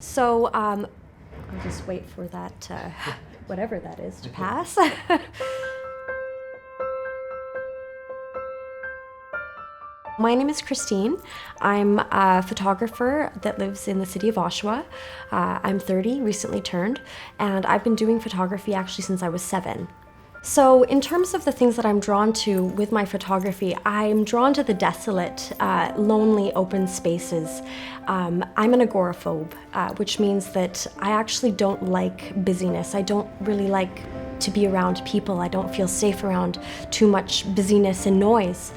So I'll just wait for that, whatever that is, to pass. My name is Christine. I'm a photographer that lives in the city of Oshawa. I'm 30, recently turned, and I've been doing photography actually since I was 7. So in terms of the things that I'm drawn to with my photography, I'm drawn to the desolate, lonely, open spaces. I'm an agoraphobe, which means that I actually don't like busyness. I don't really like to be around people. I don't feel safe around too much busyness and noise.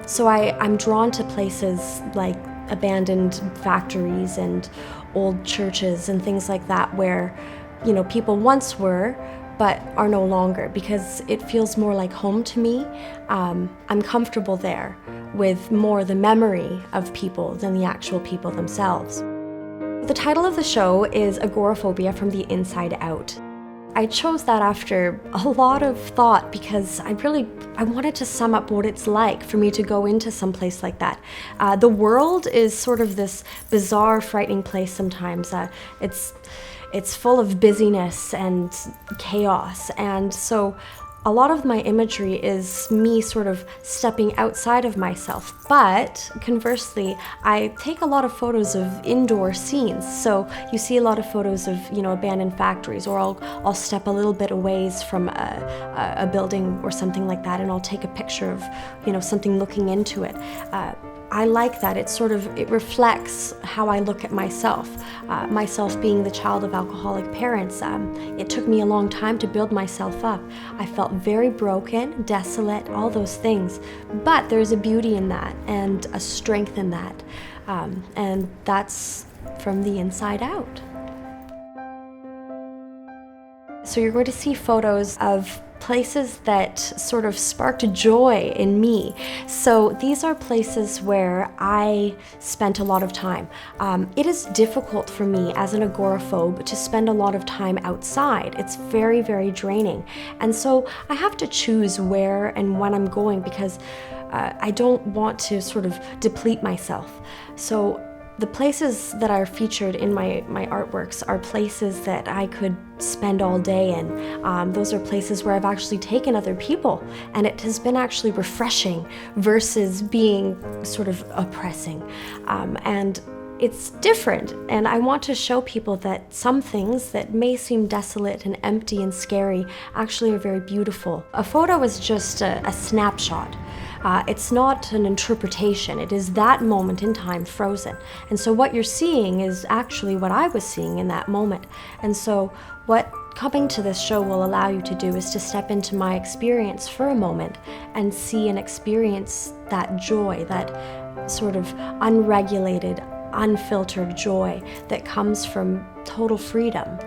So I'm drawn to places like abandoned factories and old churches and things like that where, you know, people once were, but are no longer, because it feels more like home to me. I'm comfortable there with more the memory of people than the actual people themselves. The title of the show is Agoraphobia from the Inside Out. I chose that after a lot of thought because I wanted to sum up what it's like for me to go into some place like that. The world is sort of this bizarre, frightening place sometimes. It's full of busyness and chaos, and so a lot of my imagery is me sort of stepping outside of myself. But conversely, I take a lot of photos of indoor scenes. So you see a lot of photos of, you know, abandoned factories, or I'll step a little bit away from a building or something like that, and I'll take a picture of, you know, something looking into it. I like that. It reflects how I look at myself. Myself being the child of alcoholic parents, it took me a long time to build myself up. I felt very broken, desolate, all those things. But there's a beauty in that and a strength in that. And that's from the inside out. So you're going to see photos of places that sort of sparked joy in me. So these are places where I spent a lot of time. It is difficult for me as an agoraphobe to spend a lot of time outside. It's very, very draining. And so I have to choose where and when I'm going, because I don't want to sort of deplete myself. So the places that are featured in my artworks are places that I could spend all day in. Those are places where I've actually taken other people, and it has been actually refreshing versus being sort of oppressing. And it's different, and I want to show people that some things that may seem desolate and empty and scary actually are very beautiful. A photo is just a snapshot. It's not an interpretation. It is that moment in time frozen. And so what you're seeing is actually what I was seeing in that moment. And so what coming to this show will allow you to do is to step into my experience for a moment and see and experience that joy, that sort of unregulated, unfiltered joy that comes from total freedom.